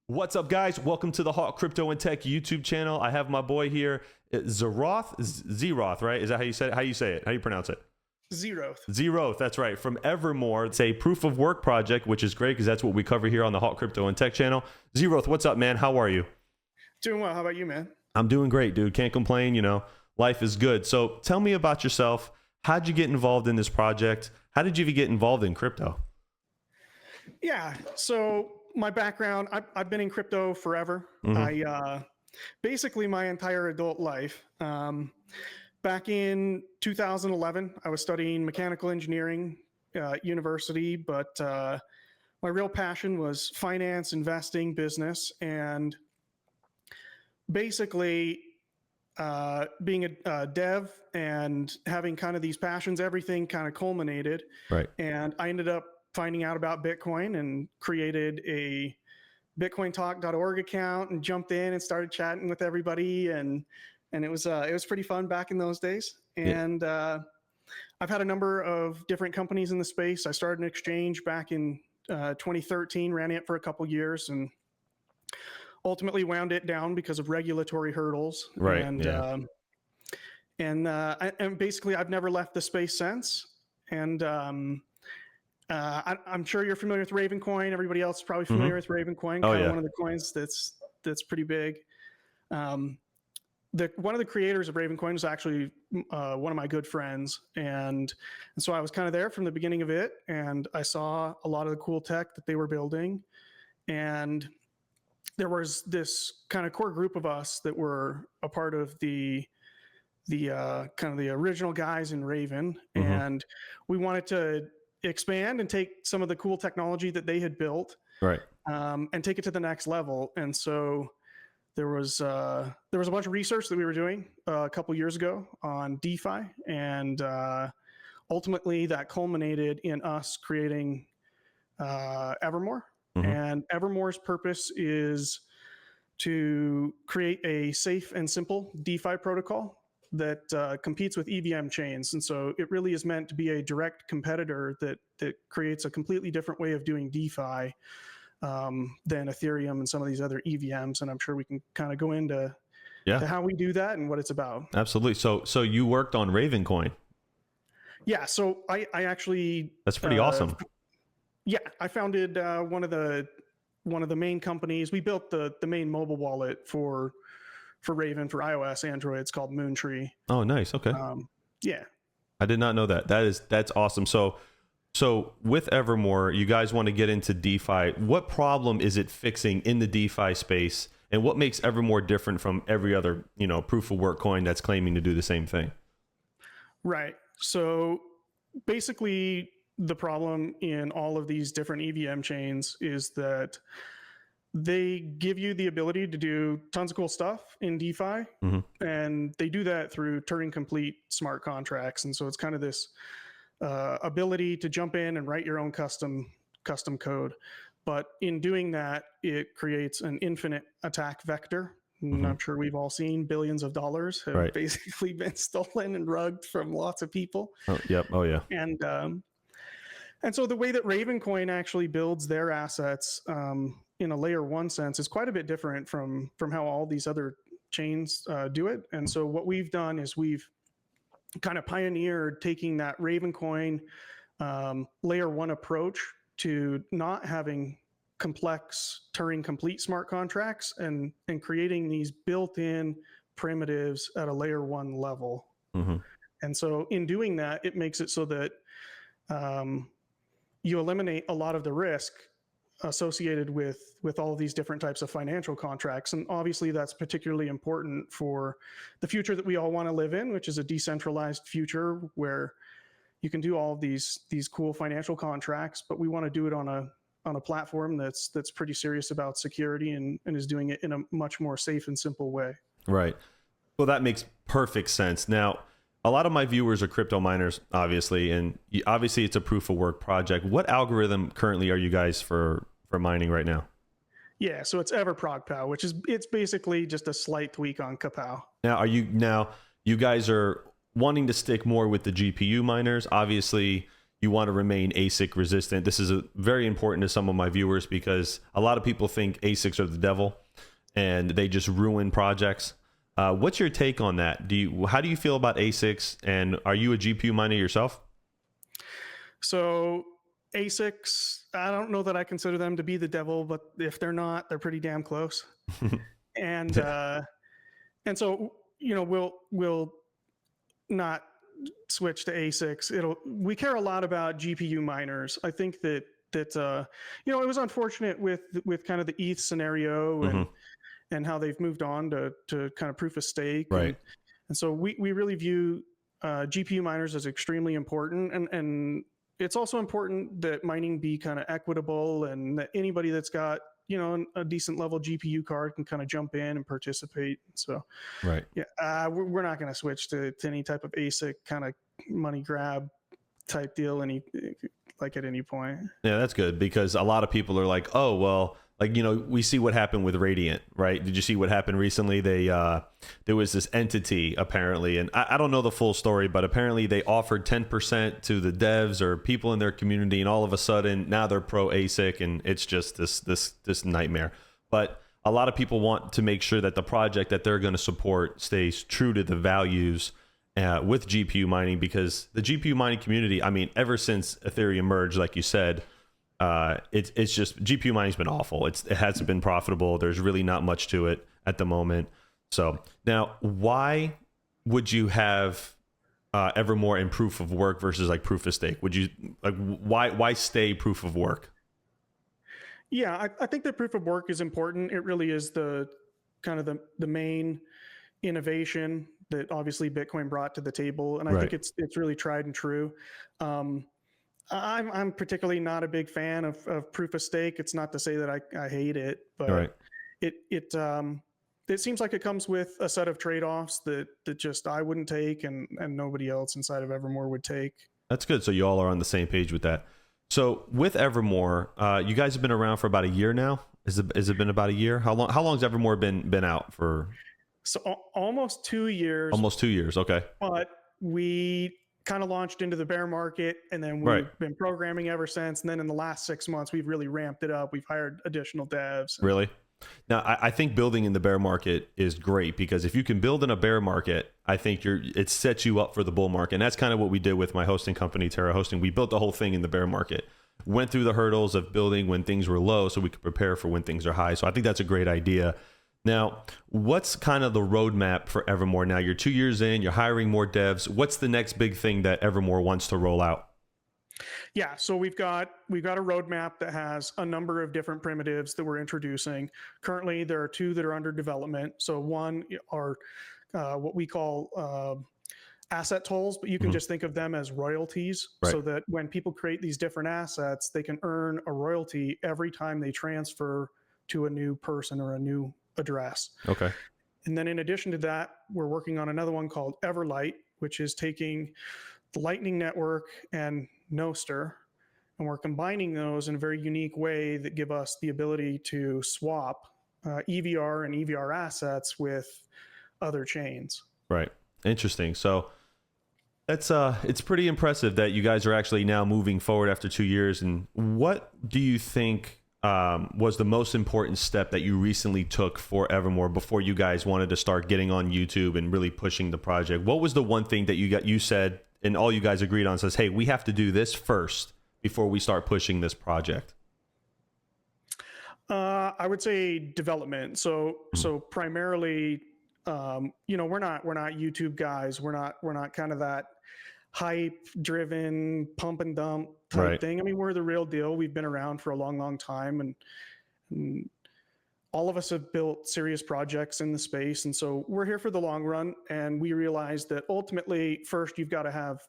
What's up, guys? Welcome to the Hot Crypto and Tech YouTube channel. I have my boy here, Zeroth, right? Is that how you say it? How you say it? How you pronounce it? Zeroth, that's right. From Evermore. It's a proof of work project, which is great because that's what we cover here on the Hot Crypto and Tech channel. Zeroth, what's up, man? How are you? Doing well. How about you, man? I'm doing great, dude. Can't complain. You know, life is good. So tell me about yourself. How'd you get involved in this project? How did you even get involved in crypto? Yeah. So my background, I've been in crypto forever. Basically my entire adult life. Back in 2011, I was studying mechanical engineering at university, but my real passion was finance, investing, business, and basically being a dev and having kind of these passions, everything kind of culminated. Right. And I ended up finding out about Bitcoin and created a bitcointalk.org account and jumped in and started chatting with everybody. And it was pretty fun back in those days. And I've had a number of different companies in the space. I started an exchange back in 2013, ran it for a couple years, and ultimately wound it down because of regulatory hurdles. Right. And basically I've never left the space since. And I'm sure you're familiar with Ravencoin. Everybody else is probably familiar with Ravencoin. Oh, kind of yeah. one of the coins that's pretty big. One of the creators of Ravencoin is actually one of my good friends, and so I was kind of there from the beginning of it, and I saw a lot of the cool tech that they were building, and there was this kind of core group of us that were a part of the kind of the original guys in Raven, and we wanted to expand and take some of the cool technology that they had built, Right. and take it to the next level. And so there was a bunch of research that we were doing a couple years ago on DeFi, and ultimately that culminated in us creating Evermore. And Evermore's purpose is to create a safe and simple DeFi protocol that competes with EVM chains. And so it really is meant to be a direct competitor that creates a completely different way of doing DeFi than Ethereum and some of these other EVMs. And I'm sure we can kind of go into to how we do that and what it's about. Absolutely. So you worked on Ravencoin. Yeah. So I actually... That's pretty awesome. Yeah. I founded one of the main companies. We built the main mobile wallet for Raven, for iOS, Android. It's called Moontree. Oh, nice. Okay. Yeah. I did not know that. That's awesome. So with Evermore, you guys want to get into DeFi. What problem is it fixing in the DeFi space, and what makes Evermore different from every other, proof of work coin that's claiming to do the same thing? Right. So basically the problem in all of these different EVM chains is that they give you the ability to do tons of cool stuff in DeFi, and they do that through Turing complete smart contracts. And so it's kind of this ability to jump in and write your own custom code. But in doing that, it creates an infinite attack vector. And I'm sure we've all seen billions of dollars have basically been stolen and rugged from lots of people. Oh, yep. Oh, yeah. And so the way that Ravencoin actually builds their assets in a layer one sense is quite a bit different from how all these other chains do it. And so what we've done is we've kind of pioneered taking that Ravencoin layer one approach to not having complex Turing complete smart contracts and creating these built-in primitives at a layer one level. And so in doing that, it makes it so that you eliminate a lot of the risk associated with all of these different types of financial contracts. And obviously that's particularly important for the future that we all want to live in, which is a decentralized future where you can do all of these cool financial contracts, but we want to do it on a platform that's pretty serious about security and is doing it in a much more safe and simple way. Right. Well, that makes perfect sense. Now, a lot of my viewers are crypto miners, obviously, and obviously it's a proof of work project. What algorithm currently are you guys for mining right now? Yeah, so it's EverProgPow, which is it's basically just a slight tweak on Kapow. Now, you guys are wanting to stick more with the GPU miners. Obviously, you want to remain ASIC resistant. This is very important to some of my viewers because a lot of people think ASICs are the devil and they just ruin projects. What's your take on that? How do you feel about ASICs, and are you a GPU miner yourself? So ASICs, I don't know that I consider them to be the devil, but if they're not, they're pretty damn close. And so, we'll not switch to ASICs. We care a lot about GPU miners. I think that it was unfortunate with kind of the ETH scenario and how they've moved on to kind of proof of stake. Right. And so we really view GPU miners as extremely important. And it's also important that mining be kind of equitable, and that anybody that's got, a decent level GPU card can kind of jump in and participate. So, right. Yeah, we're not going to switch to any type of ASIC kind of money grab type deal at any point. Yeah, that's good, because a lot of people are like, oh, well, we see what happened with Radiant, right? Did you see what happened recently? There was this entity apparently, and I don't know the full story, but apparently they offered 10% to the devs or people in their community, and all of a sudden now they're pro ASIC, and it's just this nightmare. But a lot of people want to make sure that the project that they're going to support stays true to the values with GPU mining, because the GPU mining community, I mean, ever since Ethereum merged, like you said, it's just GPU mining's been awful. It hasn't been profitable. There's really not much to it at the moment. So now, why would you have Evermore in proof of work versus like proof of stake? Would you why stay proof of work? Yeah, I think that proof of work is important. It really is the kind of the main innovation that obviously Bitcoin brought to the table, and I think it's really tried and true. I'm particularly not a big fan of proof of stake. It's not to say that I hate it, but it seems like it comes with a set of trade-offs that just I wouldn't take, and nobody else inside of Evermore would take. That's good. So you all are on the same page with that. So with Evermore, you guys have been around for about a year now. Has it been about a year? How long has Evermore been out for? So almost 2 years. Almost 2 years. Okay. But we kind of launched into the bear market, and then we've been programming ever since. And then in the last 6 months, we've really ramped it up. We've hired additional devs. Really? Now, I think building in the bear market is great, because if you can build in a bear market, I think it sets you up for the bull market. And that's kind of what we did with my hosting company, Terra Hosting. We built the whole thing in the bear market, went through the hurdles of building when things were low so we could prepare for when things are high. So I think that's a great idea. Now, what's kind of the roadmap for Evermore now? You're 2 years in, you're hiring more devs. What's the next big thing that Evermore wants to roll out? Yeah, so we've got a roadmap that has a number of different primitives that we're introducing. Currently, there are 2 that are under development. So one are what we call asset tolls, but you can just think of them as royalties, so that when people create these different assets, they can earn a royalty every time they transfer to a new person or a new address. Okay. And then in addition to that, we're working on another one called Everlight, which is taking the Lightning Network and Nostr, and we're combining those in a very unique way that give us the ability to swap EVR and EVR assets with other chains. Right. Interesting. So that's it's pretty impressive that you guys are actually now moving forward after 2 years. And what do you think was the most important step that you recently took for Evermore before you guys wanted to start getting on YouTube and really pushing the project? What was the one thing that you said and all you guys agreed on, says, hey, we have to do this first before we start pushing this project? I would say development. So primarily, we're not YouTube guys. We're not kind of that hype driven pump and dump type thing. I mean, we're the real deal. We've been around for a long time, and all of us have built serious projects in the space. And so we're here for the long run. And we realize that ultimately, first, you've got to have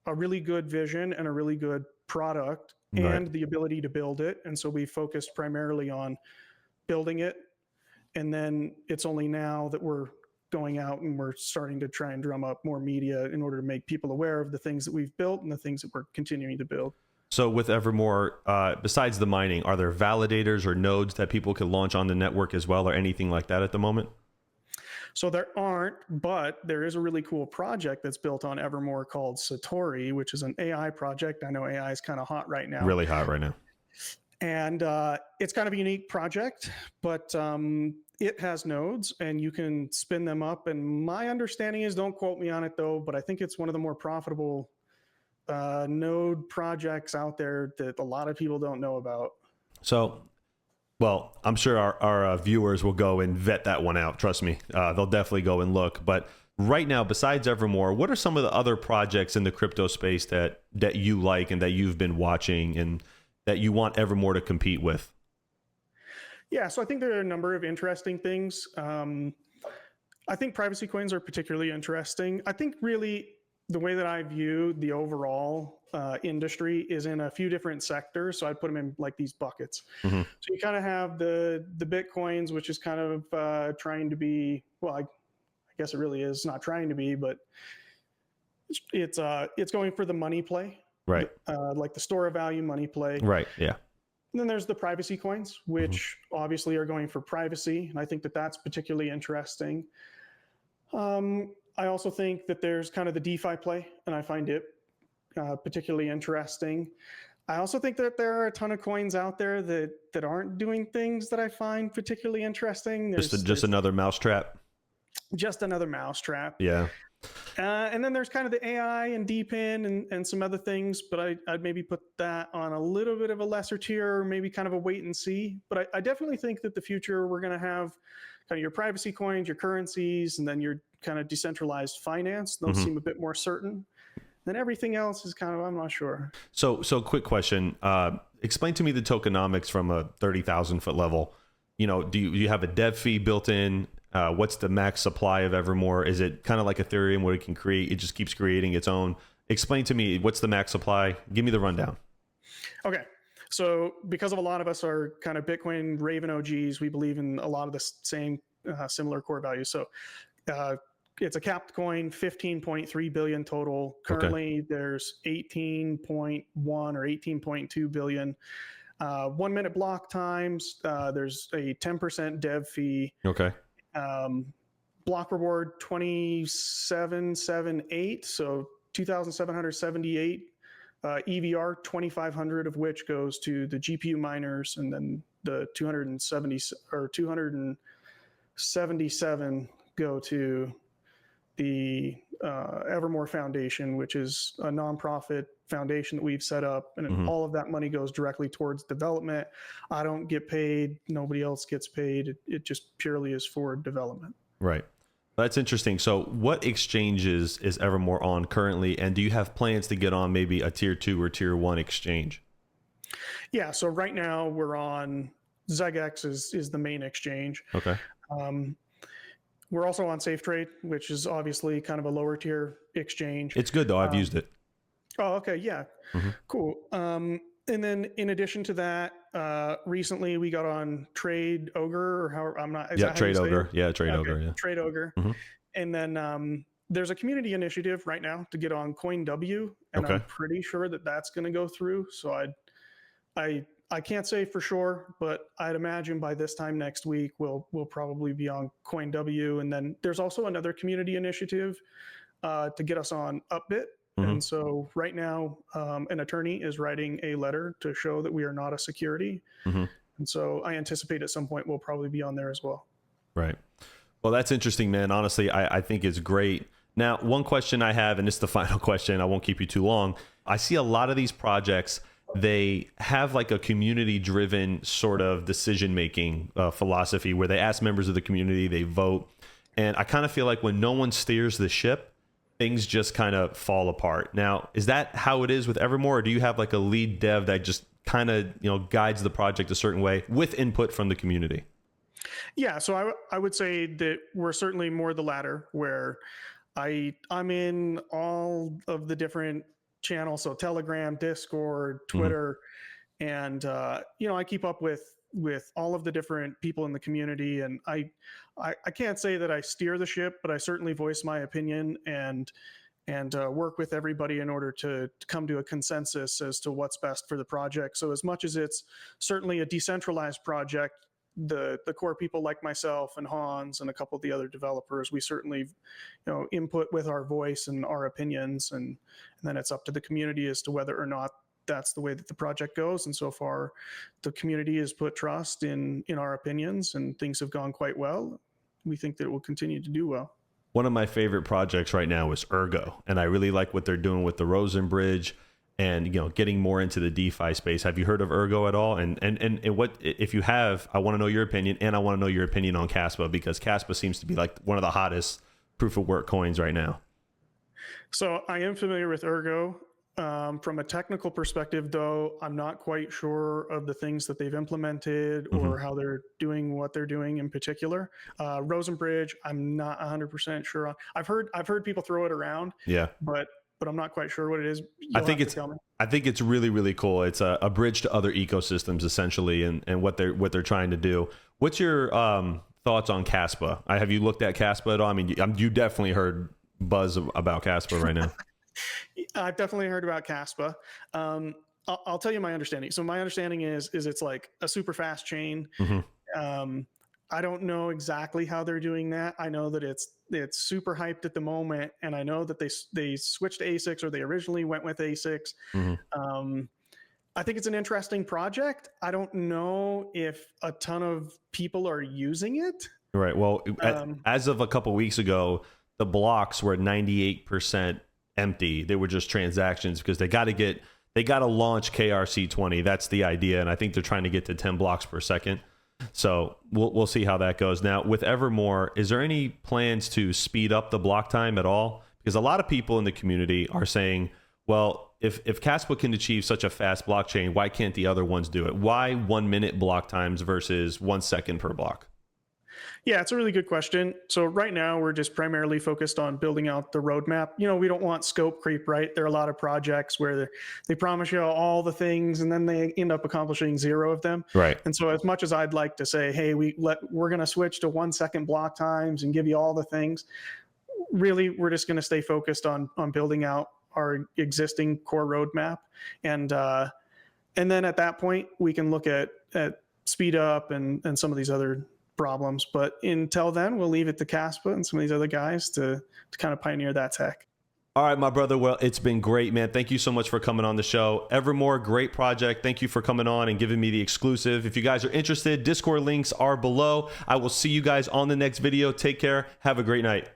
a really good vision and a really good product and the ability to build it. And so we focused primarily on building it. And then it's only now that we're going out and we're starting to try and drum up more media in order to make people aware of the things that we've built and the things that we're continuing to build. So with Evermore, besides the mining, are there validators or nodes that people can launch on the network as well, or anything like that at the moment? So there aren't, but there is a really cool project that's built on Evermore called Satori, which is an AI project. I know AI is kind of hot right now. Really hot right now. And it's kind of a unique project, but it has nodes and you can spin them up. And my understanding is, don't quote me on it though, but I think it's one of the more profitable node projects out there that a lot of people don't know about. So, well, I'm sure our viewers will go and vet that one out. Trust me, they'll definitely go and look. But right now, besides Evermore, what are some of the other projects in the crypto space that you like and that you've been watching and that you want Evermore to compete with? Yeah, so I think there are a number of interesting things. I think privacy coins are particularly interesting. I think really the way that I view the overall industry is in a few different sectors. So I'd put them in like these buckets. Mm-hmm. So you kind of have the Bitcoins, which is kind of trying to be, well, I guess it really is not trying to be, but it's going for the money play. Right. Like the store of value money play. Right. Yeah. And then there's the privacy coins, which obviously are going for privacy. And I think that that's particularly interesting. I also think that there's kind of the DeFi play, and I find it particularly interesting. I also think that there are a ton of coins out there that aren't doing things that I find particularly interesting. Just another mousetrap. Just another mousetrap. Yeah. And then there's kind of the AI and DePIN and some other things, but I'd maybe put that on a little bit of a lesser tier, or maybe kind of a wait and see. But I definitely think that the future, we're going to have kind of your privacy coins, your currencies, and then your kind of decentralized finance. Those seem a bit more certain. Then everything else is kind of, I'm not sure. So quick question. Explain to me the tokenomics from a 30,000 foot level. Do you have a dev fee built in? What's the max supply of Evermore? Is it kind of like Ethereum where it just keeps creating its own? Explain to me, what's the max supply? Give me the rundown. Okay. So because of a lot of us are kind of Bitcoin Raven OGs, we believe in a lot of the same similar core values. So it's a capped coin, 15.3 billion total. Currently, there's 18.1 or 18.2 billion. 1 minute block times. There's a 10% dev fee. Okay. Block reward 2778, so 2,778. EVR 2,500 of which goes to the GPU miners, and then the 277 go to the Evermore Foundation, which is a nonprofit foundation that we've set up, and all of that money goes directly towards development. I don't get paid. Nobody else gets paid. It just purely is for development. Right. That's interesting. So what exchanges is Evermore on currently? And do you have plans to get on maybe a tier 2 or tier 1 exchange? Yeah. So right now we're on ZegX is the main exchange. Okay. We're also on SafeTrade, which is obviously kind of a lower tier exchange. It's good though. I've used it. Oh, okay. Yeah. Cool. And then in addition to that, recently we got on Trade Ogre, or how I'm not. Trade Ogre. Yeah, Trade Ogre. Yeah. Trade Ogre. And then there's a community initiative right now to get on CoinW, and I'm pretty sure that that's going to go through. So I can't say for sure, but I'd imagine by this time next week we'll probably be on CoinW. And then there's also another community initiative to get us on Upbit. And so right now, an attorney is writing a letter to show that we are not a security. And so I anticipate at some point we'll probably be on there as well. Right. Well, that's interesting, man. Honestly, I think it's great. Now, one question I have, and this is the final question, I won't keep you too long. I see a lot of these projects, they have like a community-driven sort of decision-making philosophy where they ask members of the community, they vote. And I kind of feel like when no one steers the ship, things just kind of fall apart. Now, is that how it is with Evermore, or do you have like a lead dev that just kind of, guides the project a certain way with input from the community? Yeah, so I would say that we're certainly more the latter, where I'm in all of the different channels, so Telegram, Discord, Twitter, and I keep up with all of the different people in the community, and I can't say that I steer the ship, but I certainly voice my opinion and work with everybody in order to come to a consensus as to what's best for the project. So as much as it's certainly a decentralized project, the core people like myself and Hans and a couple of the other developers, we certainly, input with our voice and our opinions, and then it's up to the community as to whether or not that's the way that the project goes. And so far, the community has put trust in our opinions, and things have gone quite well. We think that it will continue to do well. One of my favorite projects right now is Ergo, and I really like what they're doing with the Rosen Bridge, and getting more into the DeFi space. Have you heard of Ergo at all? And what, if you have, I want to know your opinion, and I want to know your opinion on Caspa, because Caspa seems to be like one of the hottest proof of work coins right now. So I am familiar with Ergo. From a technical perspective, though, I'm not quite sure of the things that they've implemented or how they're doing what they're doing in particular. Rosen Bridge, I'm not 100% sure on. I've heard people throw it around. Yeah, but I'm not quite sure what it is. I think it's really, really cool. It's a bridge to other ecosystems, essentially, and what they're trying to do. What's your thoughts on Caspa? Have you looked at Caspa at all? I mean, you definitely heard buzz about Caspa right now. I've definitely heard about Caspa. I'll tell you my understanding. So my understanding is it's like a super fast chain. I don't know exactly how they're doing that. I know that it's super hyped at the moment, and I know that they switched to ASICs, or they originally went with ASICs. I think it's an interesting project. I don't know if a ton of people are using it. Right. Well, as of a couple weeks ago, the blocks were 98% empty. They were just transactions, because they got to launch KRC20. That's the idea, and I think they're trying to get to 10 blocks per second. So we'll see how that goes. Now, with Evermore, is there any plans to speed up the block time at all? Because a lot of people in the community are saying, well, if Caspa can achieve such a fast blockchain, why can't the other ones do it? Why 1 minute block times versus 1 second per block? Yeah, it's a really good question. So right now we're just primarily focused on building out the roadmap. We don't want scope creep, right? There are a lot of projects where they promise you all the things, and then they end up accomplishing 0 of them. Right. And so as much as I'd like to say, hey, we're going to switch to 1 second block times and give you all the things, really, we're just going to stay focused on building out our existing core roadmap. And then at that point, we can look at speed up and some of these other problems. But until then, we'll leave it to Caspa and some of these other guys to kind of pioneer that tech. All right, my brother. Well, it's been great, man. Thank you so much for coming on the show. Evermore, great project. Thank you for coming on and giving me the exclusive. If you guys are interested, Discord links are below. I will see you guys on the next video. Take care. Have a great night.